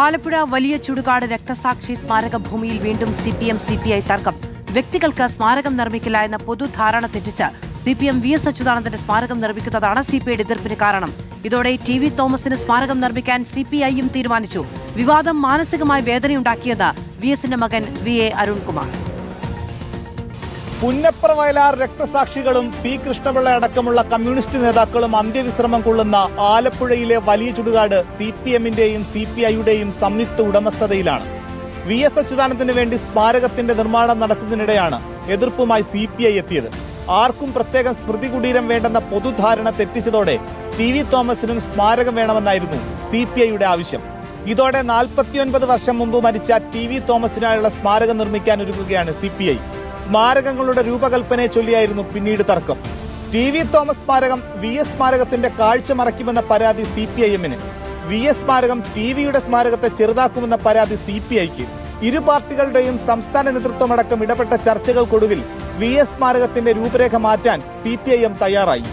ആലപ്പുഴ വലിയ ചുടുകാട് രക്തസാക്ഷി സ്മാരക ഭൂമിയിൽ വീണ്ടും സിപിഎം സിപിഐ തർക്കം. വ്യക്തികൾക്ക് സ്മാരകം നിർമ്മിക്കില്ല എന്ന പൊതുധാരണ തെറ്റിച്ച് സിപിഎം VS അച്യുതാനന്ദന്റെ സ്മാരകം നിർമ്മിക്കുന്നതാണ് സിപിഐയുടെ എതിർപ്പിന് കാരണം. ഇതോടെ TV തോമസിന് സ്മാരകം നിർമ്മിക്കാൻ CPIയും തീരുമാനിച്ചു. വിവാദം മാനസികമായി വേദനയുണ്ടാക്കിയത് VSന്റെ മകൻ VA അരുൺകുമാർ. പുന്നപ്ര വയലാർ രക്തസാക്ഷികളും P കൃഷ്ണപിള്ള അടക്കമുള്ള കമ്മ്യൂണിസ്റ്റ് നേതാക്കളും അന്ത്യവിശ്രമം കൊള്ളുന്ന ആലപ്പുഴയിലെ വലിയ ചുടുകാട് CPMന്റെയും CPIയുടെയും സംയുക്ത ഉടമസ്ഥതയിലാണ്. VS അച്യുതാനന്ദന് വേണ്ടി സ്മാരകത്തിന്റെ നിർമ്മാണം നടക്കുന്നതിനിടെയാണ് എതിർപ്പുമായി CPI എത്തിയത്. ആർക്കും പ്രത്യേകം സ്മൃതി കുടീരം വേണ്ടെന്ന പൊതുധാരണ തെറ്റിച്ചതോടെ TV തോമസിനും സ്മാരകം വേണമെന്നായിരുന്നു CPIയുടെ ആവശ്യം. ഇതോടെ 49 വർഷം മുമ്പ് മരിച്ച TV തോമസിനായുള്ള സ്മാരകം നിർമ്മിക്കാൻ ഒരുങ്ങുകയാണ് CPI. സ്മാരകങ്ങളുടെ രൂപകൽപ്പനയെ ചൊല്ലിയായിരുന്നു പിന്നീട് തർക്കം. TV തോമസ് സ്മാരകം VS സ്മാരകത്തിന്റെ കാഴ്ച മറയ്ക്കുമെന്ന പരാതി CPIMന്, VS സ്മാരകം TVയുടെ സ്മാരകത്തെ ചെറുതാക്കുമെന്ന പരാതി CPIക്ക്. ഇരു പാർട്ടികളുടെയും സംസ്ഥാന നേതൃത്വമടക്കം ഇടപെട്ട ചർച്ചകൾക്കൊടുവിൽ VS സ്മാരകത്തിന്റെ രൂപരേഖ മാറ്റാൻ CPIM തയ്യാറായി.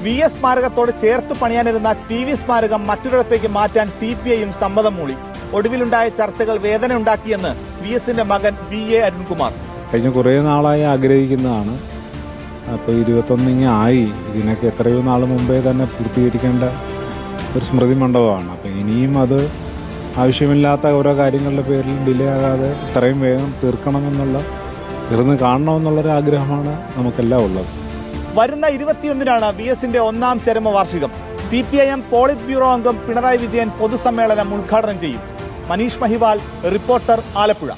VS സ്മാരകത്തോട് ചേർത്ത് പണിയാനിരുന്ന TV സ്മാരകം മറ്റൊരിടത്തേക്ക് മാറ്റാൻ CPIയും സമ്മതം മൂളി. ഒടുവിലുണ്ടായ ചർച്ചകൾ വേദന ഉണ്ടാക്കിയെന്ന് VSന്റെ മകൻ VA അരുൺകുമാർ. കഴിഞ്ഞ കുറേ നാളായി ആഗ്രഹിക്കുന്നതാണ്. അപ്പോൾ 21 ആയി. ഇതിനൊക്കെ എത്രയോ നാൾ മുമ്പേ തന്നെ പൂർത്തീകരിക്കേണ്ട ഒരു സ്മൃതി മണ്ഡപമാണ്. അപ്പം ഇനിയും അത് ആവശ്യമില്ലാത്ത ഓരോ കാര്യങ്ങളുടെ പേരിൽ ഡിലേ ആകാതെ ഇത്രയും വേഗം തീർക്കണമെന്നുള്ള, ഇരുന്ന് കാണണമെന്നുള്ളൊരു ആഗ്രഹമാണ് നമുക്കെല്ലാം ഉള്ളത്. വരുന്ന 21-നാണ് VSന്റെ 1ാം ചരമവാർഷികം. CPIM പോളിറ്റ് ബ്യൂറോ അംഗം പിണറായി വിജയൻ പൊതുസമ്മേളനം ഉദ്ഘാടനം ചെയ്യും. മനീഷ് മഹിവാൽ, റിപ്പോർട്ടർ, ആലപ്പുഴ.